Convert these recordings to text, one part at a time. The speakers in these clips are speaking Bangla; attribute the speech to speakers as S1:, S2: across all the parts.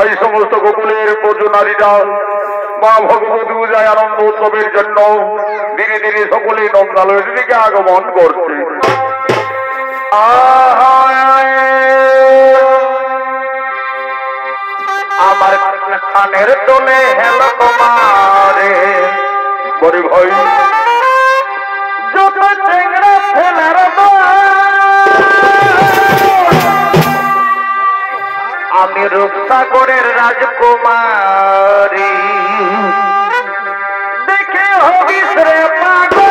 S1: এই সমস্ত গোকুলের প্রজনারীরা মা ভগবতী পূজায় আনন্দ উৎসবের জন্য ধীরে ধীরে সকলেই নন্দালয়ের দিকে আগমন করছে। আমার কানের তোলে হেলো তোমারে বড় ভাই যত চেংড়া ফেলার আমি রূপসাগরের রাজকুমারী দেখে হবিস রে পাগল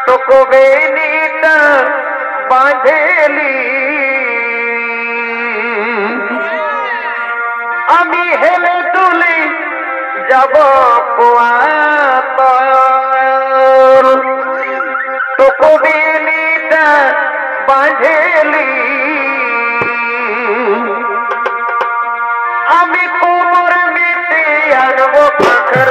S1: তো কবে নিটা বাঁধেলি আমি হেলে তুলি যাব তো কবে নিটা বাঁধেলি আমি কোমর মিটে আনবো পাখর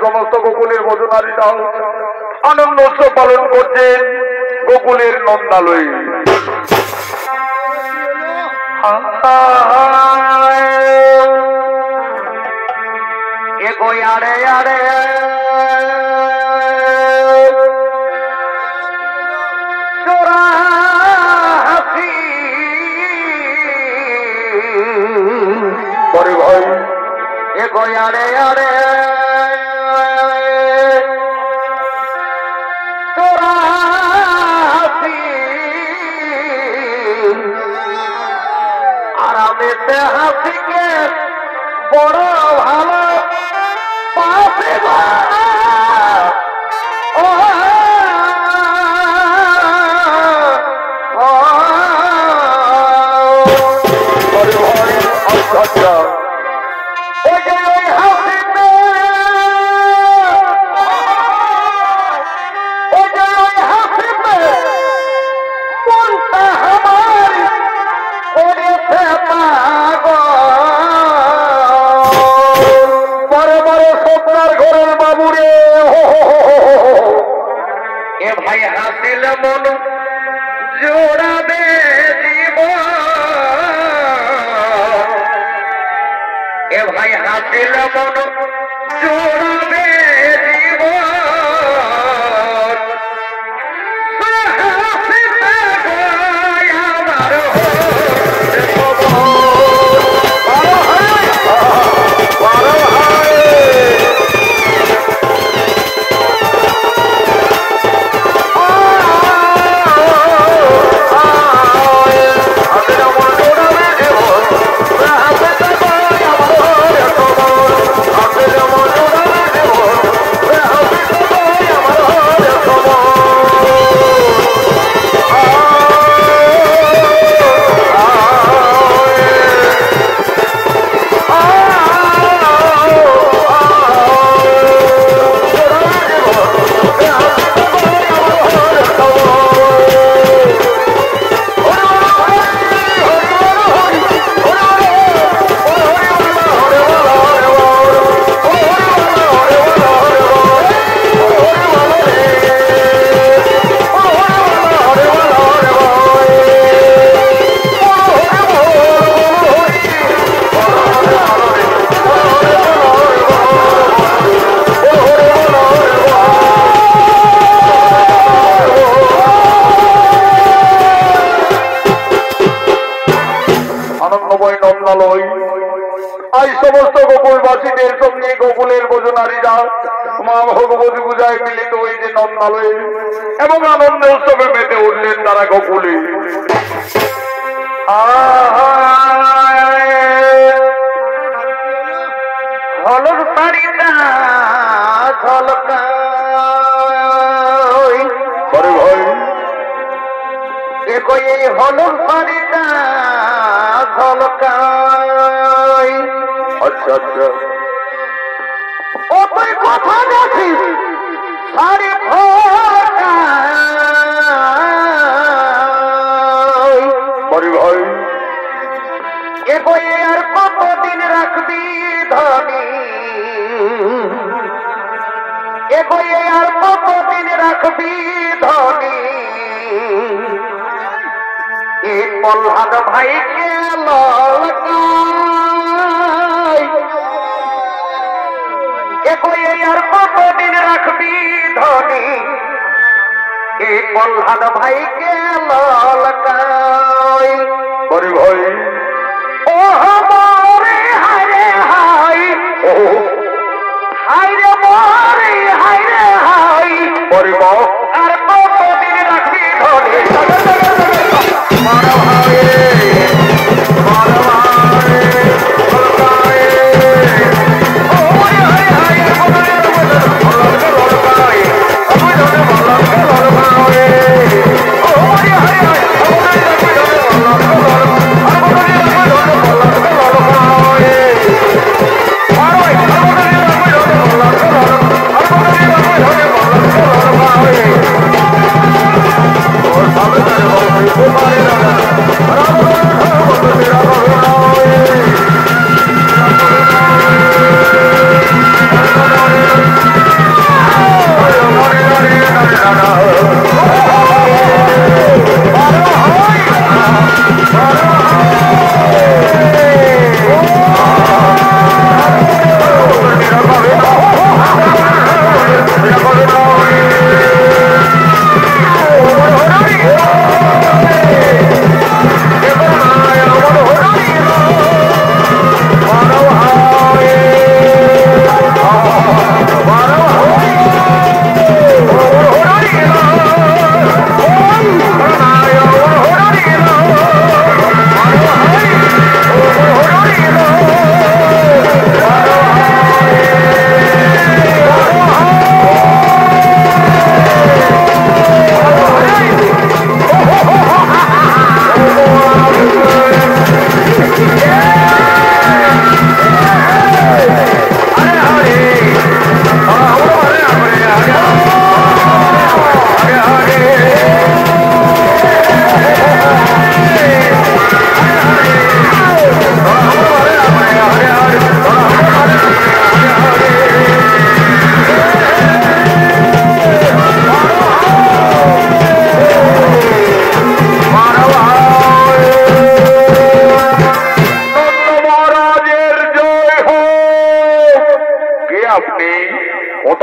S1: সমস্ত গোকুলের ভজনারীরা আনন্দ উৎসব পালন করছেন গোকুলের নন্দালয়ে। এগোয় আরে আরে চোরা হাসি পরে ভাই এগোয় আরে আরে চোরা হাসি আরামেতে হাসিকে বড় ভালো পাশে ও আচ্ছা
S2: ওই যে ওই হাসিতে ওই যে ওই হাসিতে মনটা আমার করেছে পাগল
S1: বড় বড় স্বপ্নার ঘরের বাবুরে
S2: এ ভাই হাসিলে মন জোড়াবে জীবন এ ভাই হাসিলে মন জোড়াবে জীবন হাসিতে গয় আমার
S1: এই সমস্ত গোকুলবাসীদের সঙ্গে গোকুলের ভোজনারীরা মা ভগবতী পূজায় মিলিত ওই যে নন্দালয়ে এবং আনন্দ উৎসবে মেতে উঠলেন তারা গোকুলে।
S2: হলুদ শাড়িটা ঝলকায়
S1: বড় ভাই
S2: দেখো এই হলুদ শাড়িটা ঝলকায়
S1: আচ্ছা আচ্ছা
S2: ও তুই কথা দেখিস শাড়ি ঝলকায়
S1: বড় ভাই
S2: এগো আর কতদিন রাখবি ধনী এগো আর কতদিন রাখবি ধনী এই প্রহ্লাদ ভাইকে ললকায় এগো আর কতদিন রাখবি ধনী এই প্রহ্লাদ ভাইকে ললকায়
S1: বড় ভাই
S2: ও মরে হায় হায়
S1: ও
S2: হায় রে মরে হায় রে হায়
S1: বড় মা
S2: আর কতদিন রাখবি ধরে
S1: মারা ভাই মারা ভাই ললকায়
S2: ওরে হায় হায় ওরে
S1: ললকায় ললকায় আমি ধরে ললকায় ললকায়
S2: ওরে হায় হায়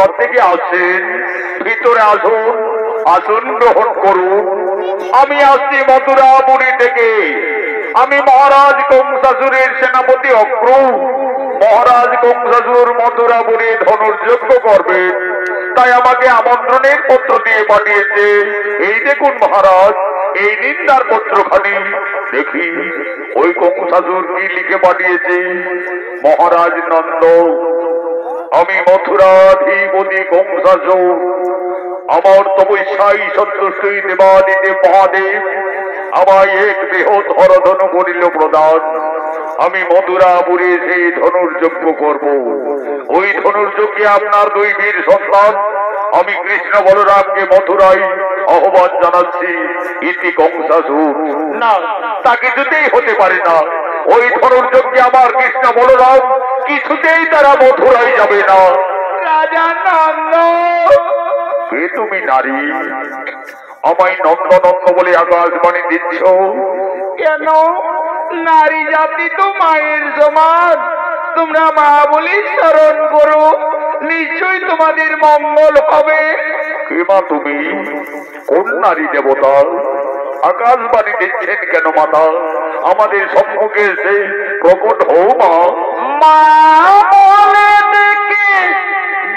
S1: কোথার থেকে আসেন? ভিতরে আসুন, আসন গ্রহণ করুন। আমি আসছি মথুরাপুরী থেকে। আমি মহারাজ কংসাসুরের সেনাপতি অক্র। মহারাজ কংসাসুর মথুরাপুরী ধনুর্যজ্ঞ করবেন, তাই আমাকে আমন্ত্রণের পত্র দিয়ে পাঠিয়েছে। এই দেখুন মহারাজ, এই নিন্দার পত্রখানি। দেখি ওই কংসাসুর কি লিখে পাঠিয়েছে। মহারাজ নন্দ, আমি মথুরাধিপতি কংসাসুর, আমার তপস্যাই সন্তুষ্টই দেবাদিতে মহাদেব আমায় এক বৃহৎ হরধনু করিল প্রদান। আমি মথুরাপুরে সেই ধনুর্যজ্ঞ করব। ওই ধনুর্যজ্ঞে আপনার দুই বীর সন্তান আমি কৃষ্ণ বলরামকে মথুরাই আহ্বান জানাচ্ছি। ইতি কংসাসুর। না, তা কিছুতেই হতে পারে না। ওই ধনুর্যজ্ঞে আমার কৃষ্ণ বলরাম কিছুতেই তারা মথুরাই যাবে না। রাজা নন্দ, কে তুমি নারী? আমায় নন্দ নন্দ বলে আকাশবাণী দিচ্ছ কেন? নারী জাতি তো মায়ের সমান। তোমরা মা বলে স্মরণ করো, নিশ্চয়ই তোমাদের মঙ্গল হবে। কে মা তুমি? কোন নারী দেবতা? আকাশবাণী দিচ্ছেন কেন মাতা? আমাদের সম্মুখে এসে প্রকট হও মা। মা বলে দেখে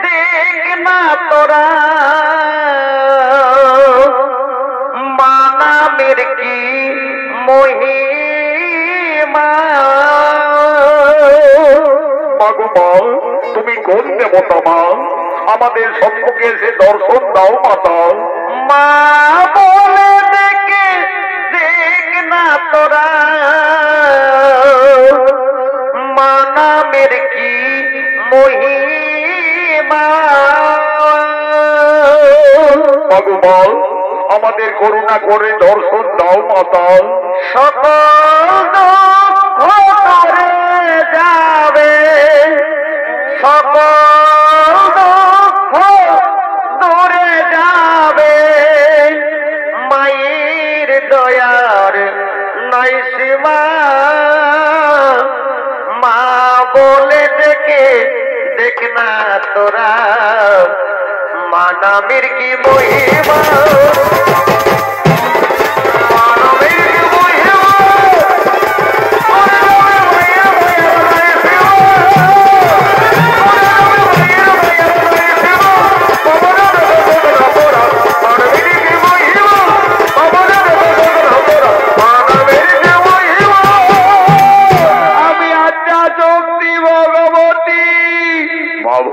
S1: দেখ না তোরা, মা নামের কি মহিমা। মাগো মা, তুমি কোন দেবতা মা? আমাদের সম্মুখে এসে দর্শন দাও মাতা। মা বলে দেখে দেখ না তোরা, মা নামের কি মহিমা। মাগো মা, আমাদের করুণা করে দর্শন দাও মাতা। সকল ঘরে যাবে, সকল দূরে যাবে, মায়ের দয়ার নাই সীমা। মা বলে ডেকে দেখ না তোরা, মা নামের কি মহিমা।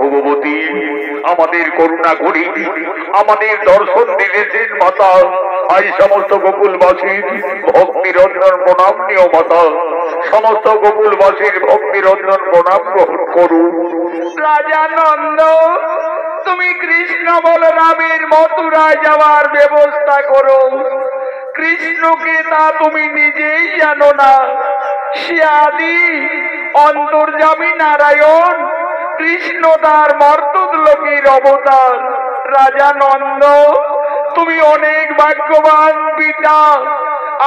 S1: ভগবতী, আমাদের করুণা করি, আমাদের দর্শন দিয়েছেন মাতা। আজ সমস্ত গোকুলবাসীর ভক্তিরঞ্জন প্রণাম নিও মাতা। সমস্ত গোকুলবাসীর ভক্তিরঞ্জন প্রণাম গ্রহণ করুন। রাজা নন্দ, তুমি কৃষ্ণ বলরামের মথুরায় যাওয়ার ব্যবস্থা করো। কৃষ্ণকে তা তুমি নিজেই জানো না। সে আদি অন্তর্যামী নারায়ণ, কৃষ্ণ তার মর্তলোকীর অবতার। রাজা নন্দ, তুমি অনেক ভাগ্যবান পিতা।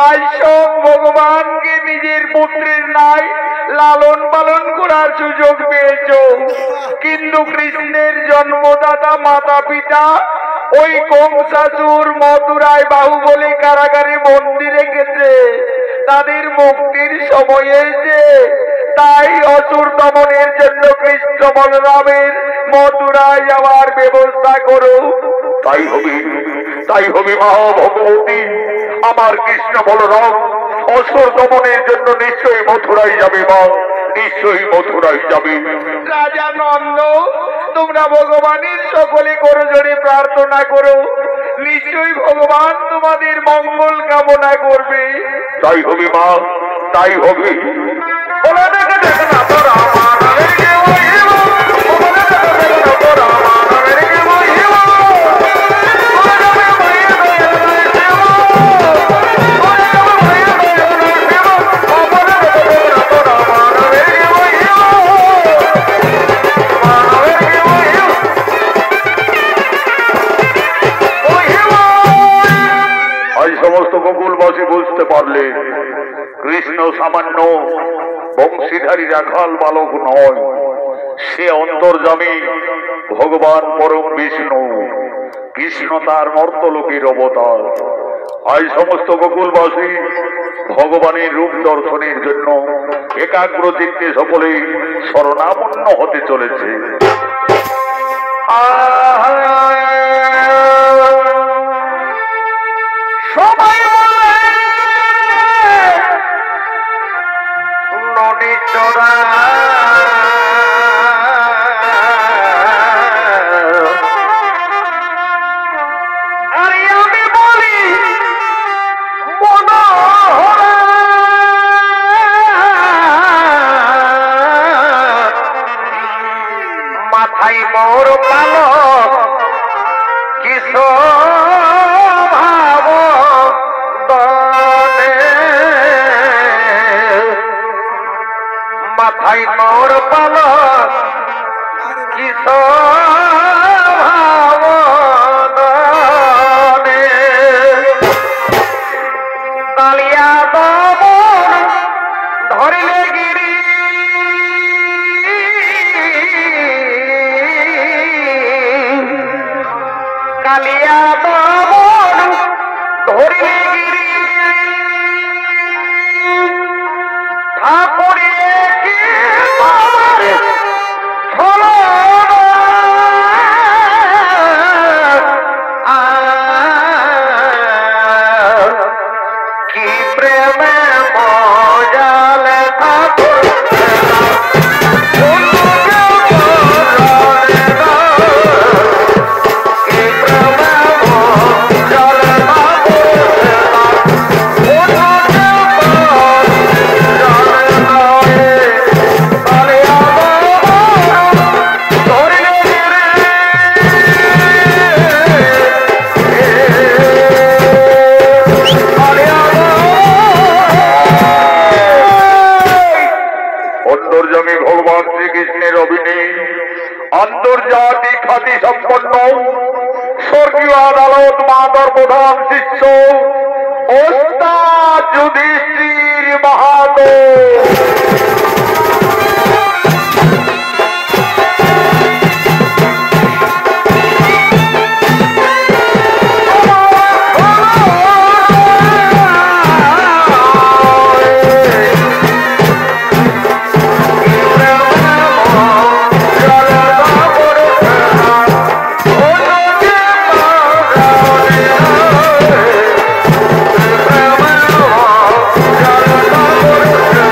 S1: আজ সব ভগবানকে নিজের পুত্রের নাই লালন পালন করার সুযোগ পেয়েছ, কিন্তু কৃষ্ণের জন্মদাতা মাতা পিতা ওই কংসাসুর মথুরায় বাহুবলী কারাগারে বন্দী রেখেছে। তাদের মুক্তির সময় এসে, তাই অসুর দমনের জন্য কৃষ্ণ বলরামের মথুরায় যাওয়ার ব্যবস্থা করো। তাই হবে, তাই হবে মা ভগবতী। আমার কৃষ্ণ বলরাম অসুর দমনের জন্য নিশ্চয়ই মথুরায় যাবে মা, নিশ্চয়ই মথুরায় যাবে। রাজা নন্দ, তোমরা ভগবানের সকলে করো জোরে প্রার্থনা করো, নিশ্চয়ই ভগবান তোমাদের মঙ্গল কামনা করবে। তাই হবে মা, তাই হবে। বলে দেখে দেখে না তোরা গোকুলবাসী বুঝতে পারলে কৃষ্ণ সামান্য বংশীধারী রাখাল বালক নয়, সে অন্তর্যামী ভগবান পরম বিষ্ণু, কৃষ্ণ তার মর্তলোকের অবতার। আজ সমস্ত গোকুলবাসী ভগবানের রূপ দর্শনের জন্য একাগ্র চিত্তে সকলে শরণাপন্ন হতে চলেছে।
S2: সবাই নদী চড়া আরে আমি বলি মাথায় মোর পালক কিশোর ভাব মাথায় মোর পালক কিশোর ভাব কালিয়া দমন ধরিলে গিরি কালিয়া দমন ধরিলে গিরি ঠাকুরে কি তোমার ছলনা কি প্রেমে মজালে ঠাকুর
S1: অন্তর্যামী ভগবান শ্রীকৃষ্ণের অভিনয় আন্তর্জাতিক খ্যাতি সম্পন্ন স্বর্গীয় আদালত মাতার প্রধান শিষ্য ওস্তাদ যুধিষ্ঠির মাহাতো।
S2: Oh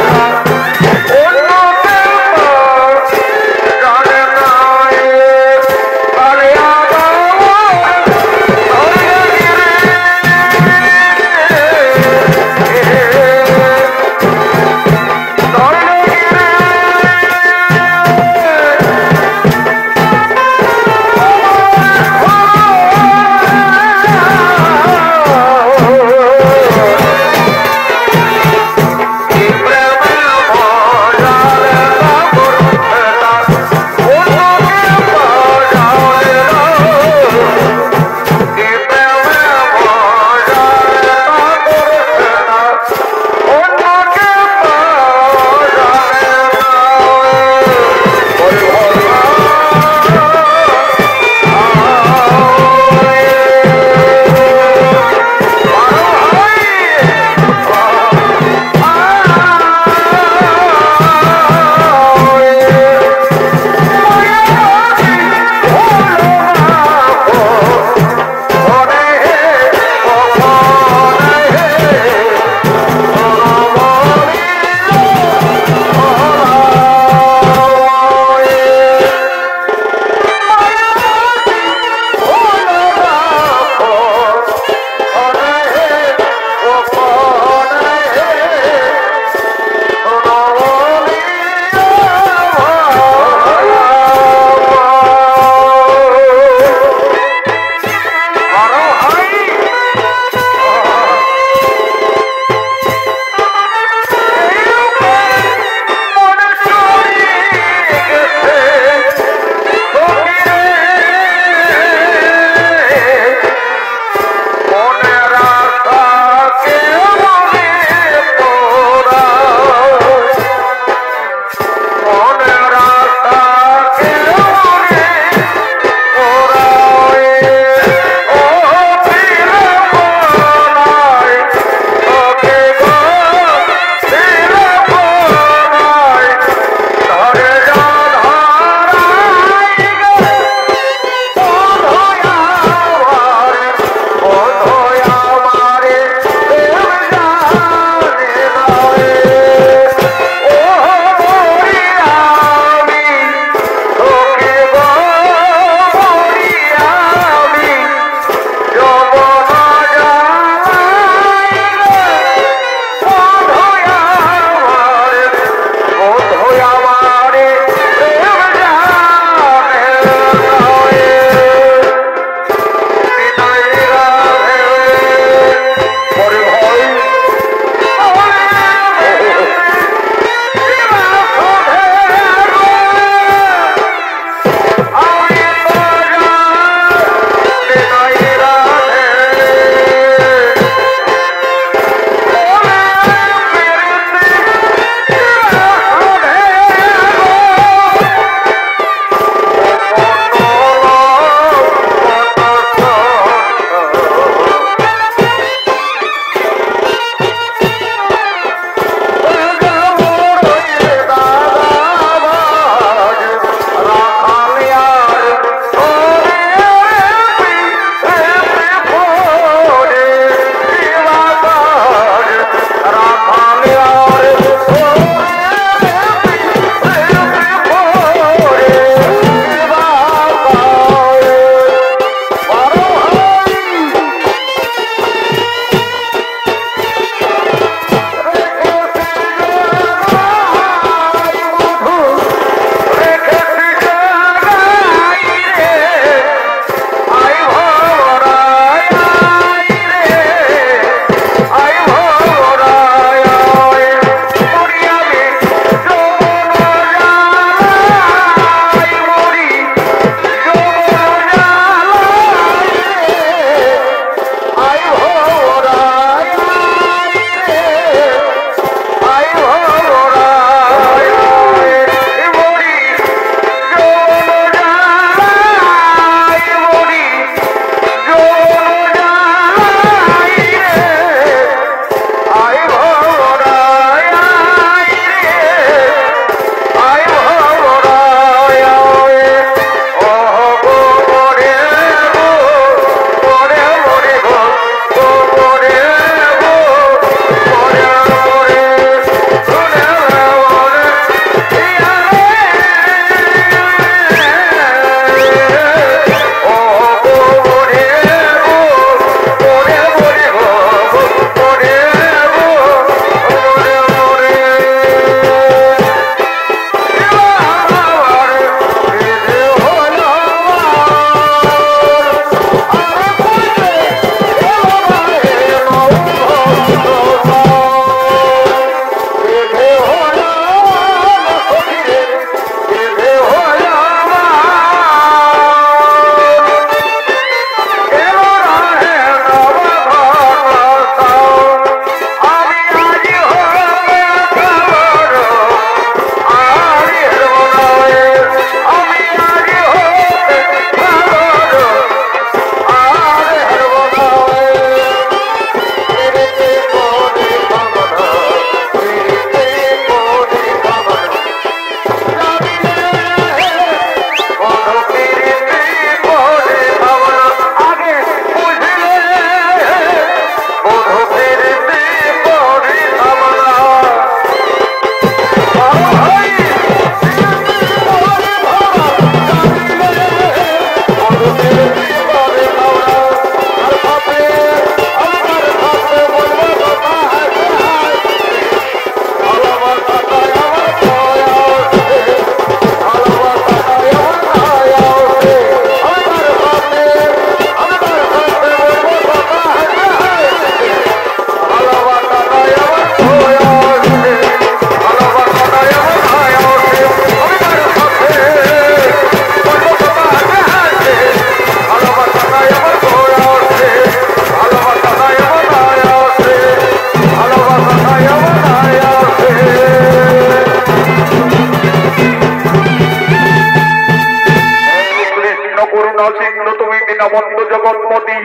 S1: জগৎপতি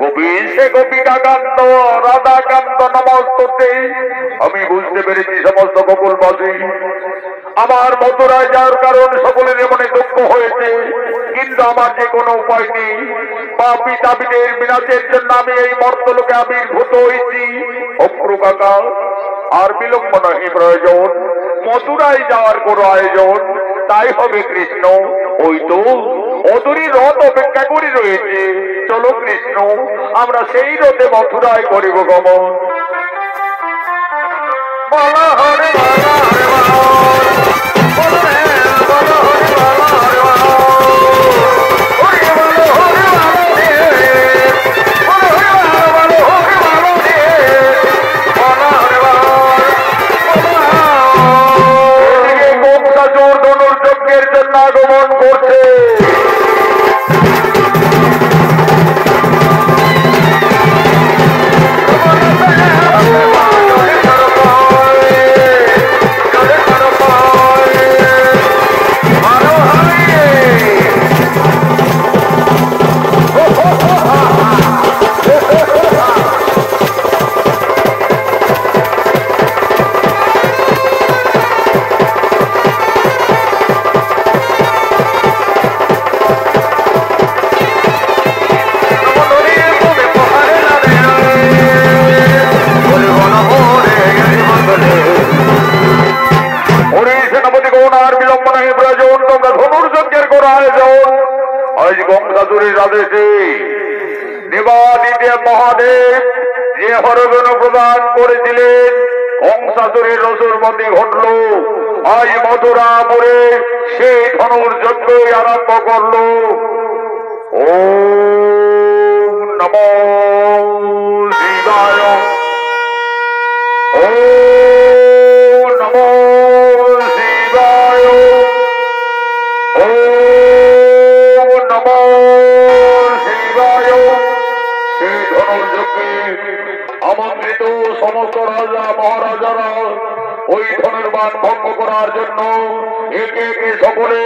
S1: গোপীশে গোপিকাকান্ত রাধাকান্ত নমস্তুতে। আমি বুঝতে পেরেছি সমস্ত গোকুলবাসী আমার মথুরায় যাওয়ার কারণ সকলের মনে দুঃখ হয়েছে, কিন্তু আমার যে কোনো উপায় নেই। পাপী তাপীদের বিনাশের জন্য আমি এই মর্তলোকে আবির্ভূত হয়েছি। অক্রু কাকা, আর বিলম্ব নহে প্রয়োজন, মথুরায় যাওয়ার কোনো আয়োজন তাই হবে কৃষ্ণ। ওই তো অদূরী রথ অপেক্ষা করে রয়েছে, চলো কৃষ্ণ, আমরা সেই রথে মথুরায় করিব গমন। বলা হরে বলা হরে ধনুর্যজ্ঞের জন্য আগমন করছে। মহাদেব যে হরগণ প্রদান করেছিলেন, কংসাসুরের রসুরমতি ঘটল। আজ মথুরাপুরে সেই ধনুর্যজ্ঞ আরম্ভ করল। ওম নমো শিবায়, ওম নমো শিবায়, ওম নমো শিবায়। সেই ধনুর্যজ্ঞে আমন্ত্রিত সমস্ত রাজা মহারাজারা ওই ধনুর্বাণ ভঙ্গ করার জন্য একে একে সকলে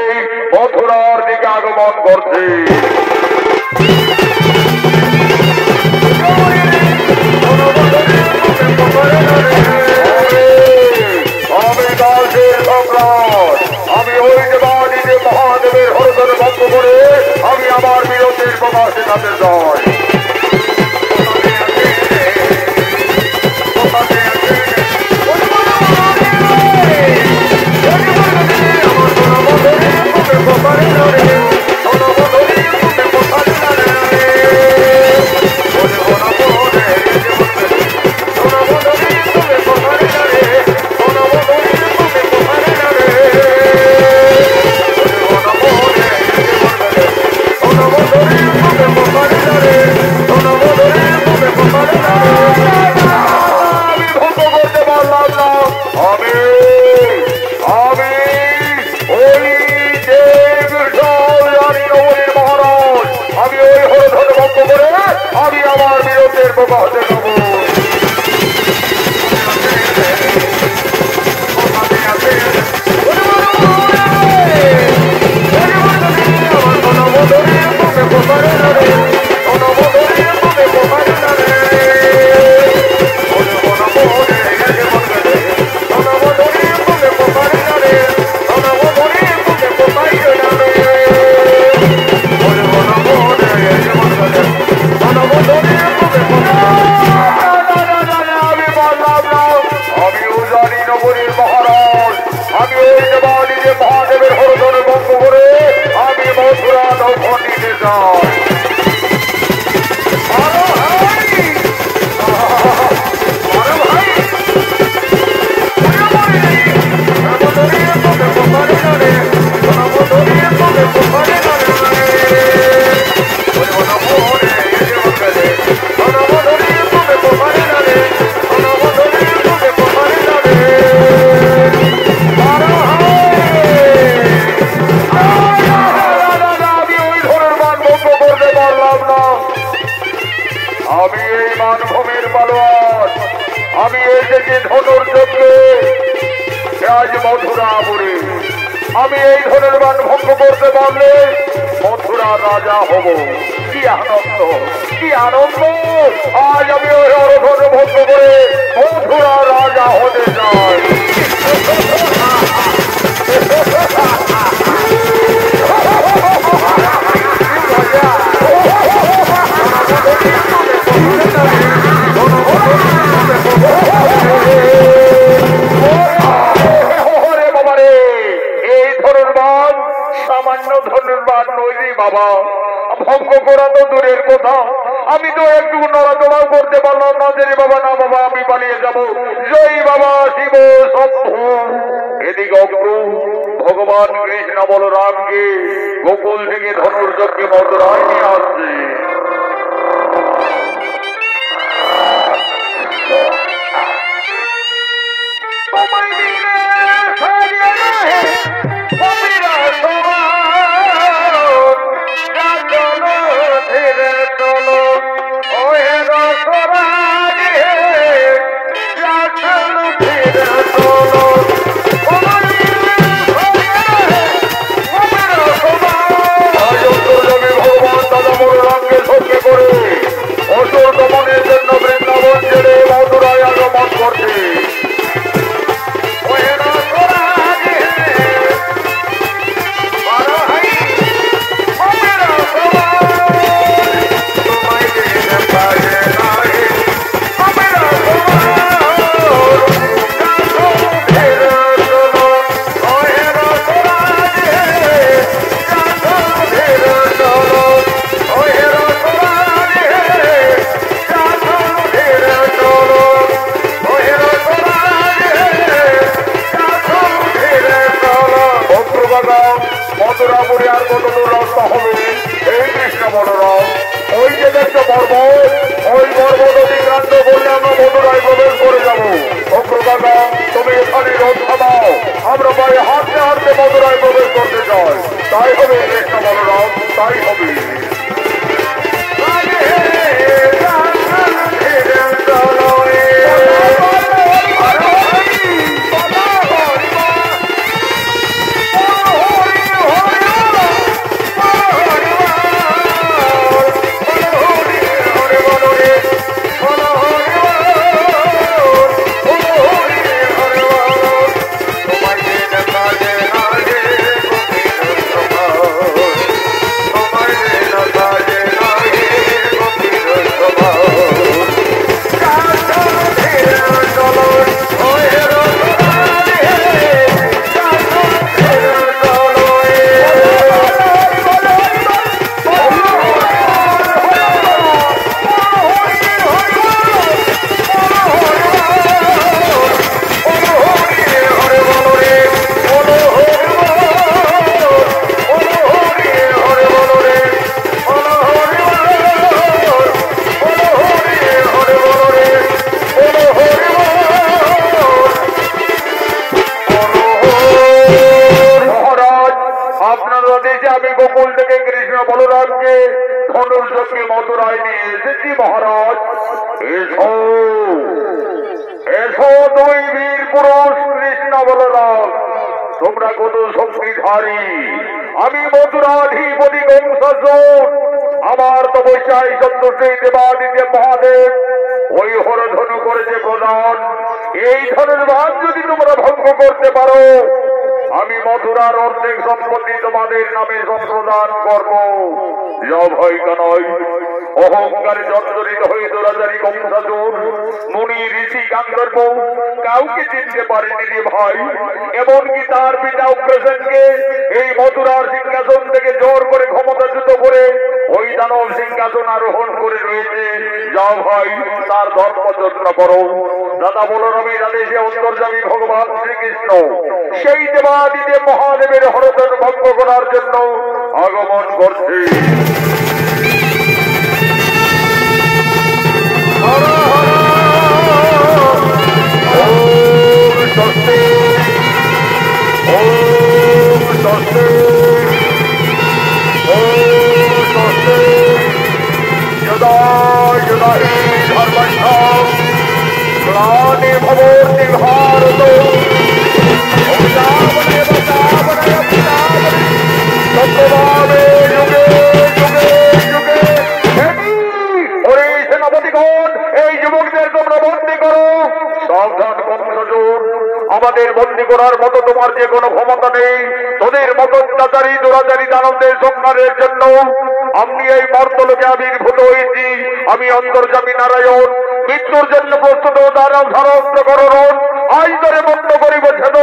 S1: মথুরার দিকে আগমন করছে। আমি ওই দেবাদিতে মহাদেবের হরধন ভঙ্গ করে আমি আমার বিরোধের প্রকাশে তাতে যাই। আমি আমার বিরোধের প্রকাশে নেব। মহাদেবের হরধন ভঙ্গ করে আমি মথুরা দখল নিতে যাই। আমি এই মানভূমির পালোয়ান, আমি এসেছি ধনুর্যজ্ঞে। আজ মথুরাপুরে আমি এই ধনুর্বাণ ভঙ্গ করতে পারলে মথুরা রাজা হব। কি আনন্দ, কি আনন্দ! আজ আমি ওই অরধন ভঙ্গ করে মথুরা রাজা হতে চাই। সামান্য ধনুর্বাণ নইনি বাবা, ভঙ্গ করা তো দূরের কথা, আমি তো একটু নড়াচড়াও করতে পারলাম না যে বাবা। না বাবা, আমি পালিয়ে যাব। জয় বাবা শিব শম্ভু। এদিকে অগ্রু ভগবান কৃষ্ণ বলরামকে গোকুল থেকে ধনুর্যজ্ঞে মথুরায় নিয়ে আসছে। অসুর দমনের জন্য বৃন্দাবন ছেড়ে মথুরায় আগমন করছে। মথুরাপুরে আর কত দূর রাস্তা হবে? এই কৃষ্ণ বলরাম, ওই যে দেখছো পর্বত, ওই পর্বত অতিক্রান্ত করলে আমরা মথুরায় প্রবেশ করে যাবো। অগ্রগামা, তুমি এখানে রোদ থামাও, আমরা পায়ে হাঁটতে হাঁটতে মথুরায় প্রবেশ করতে চাই। তাই হবে কৃষ্ণ বলরাম, তাই হবে। আমি গোকুল থেকে কৃষ্ণ বলরামকে ধনুর্যজ্ঞে মথুরায় নিয়ে এসেছি মহারাজ। এসো এসো দুই বীর পুরুষ কৃষ্ণ বলরাম, তোমরা কত শক্তিধারী। আমি মথুরাধিপতি কংসাসুর, আমার তপস্যায় সন্তুষ্ট দেবাদিত্য মহাদেব ওই হরধনু করেছে প্রদান। এই ধনুর্বাণ যদি তোমরা ভঙ্গ করতে পারো, আমি মথুরার অর্ধেক সম্পত্তি তোমাদের নামে সম্প্রদান করব। ভয় নয়, অহংকারে জর্জরিত হয়ে দোরাচারী কংসাসুর মুনি ঋষি গান্ধর্ব কাউকে চিনতে পারেনি রে ভাই। এমনকি তার পিতা উগ্রসেনকে এই মথুরার সিংহাসন থেকে জোর করে ক্ষমতাচ্যুত করে ওই দানব সিংহাসন আরোহণ করে রয়েছে। যাও ভাই, তার ধর্মচর্চা করো। দাদা বলরামের আদেশে অন্তর্যামী ভগবান শ্রীকৃষ্ণ সেই দেবাদিদেব মহাদেবের হরধন ভঙ্গ করার জন্য আগমন করছে। গ্লানি ভবতি ভারত আমাদের বন্দী করার মতো তোমার যে কোনো ক্ষমতা নেই। তোদের মতো অত্যাচারী দুরাচারী দানবদের সংহারের জন্য আমি এই মর্তলোকে আবির্ভূত হয়েছি। আমি অন্তর্যামী নারায়ণ, মৃত্যুর জন্য প্রস্তুত দানব ধারণ করণ আজ ধরে বন্ধ করিব ছেদ।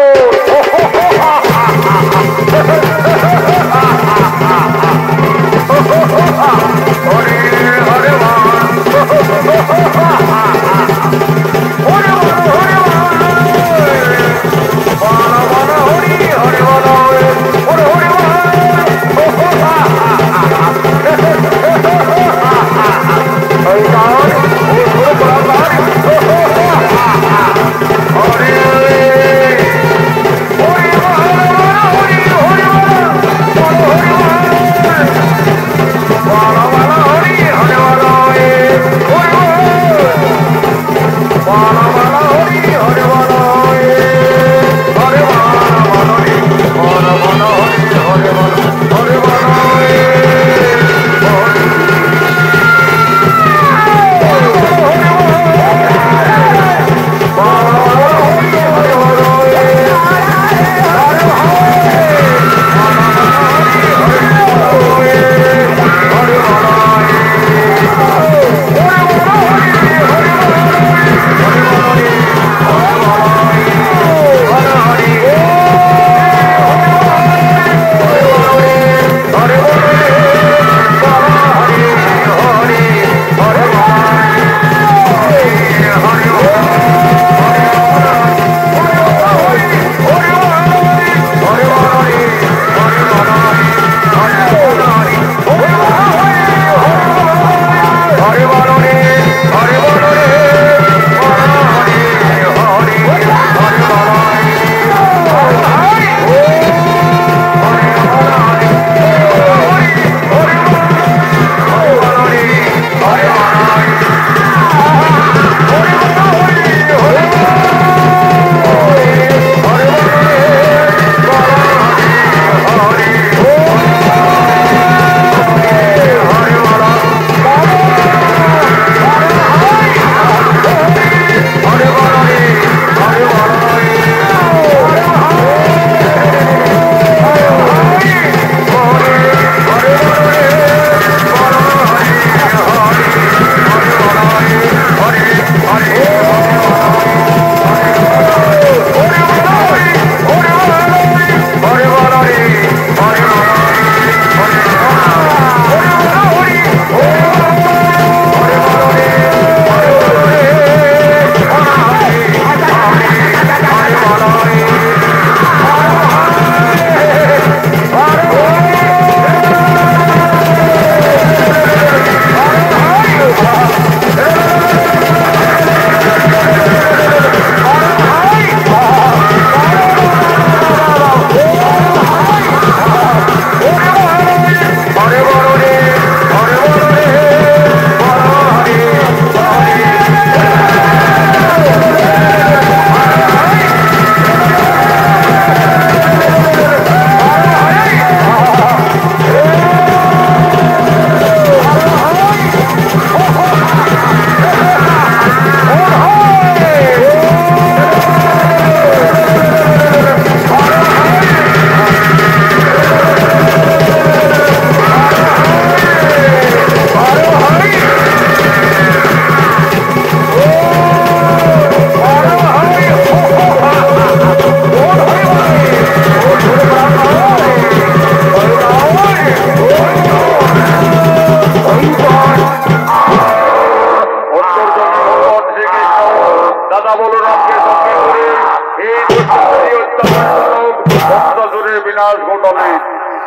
S1: বিনাশ ঘটালে।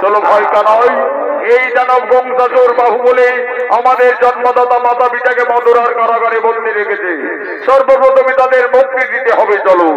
S1: চলো ভয় কানয়, এই দানব বংশাসুর বাহুবলে আমাদের জন্মদাতা মাতা পিতাকে মধুরার কারাগারে বন্দী রেখেছে। সর্বপ্রথমে তাদের মুক্তি দিতে হবে। চলো।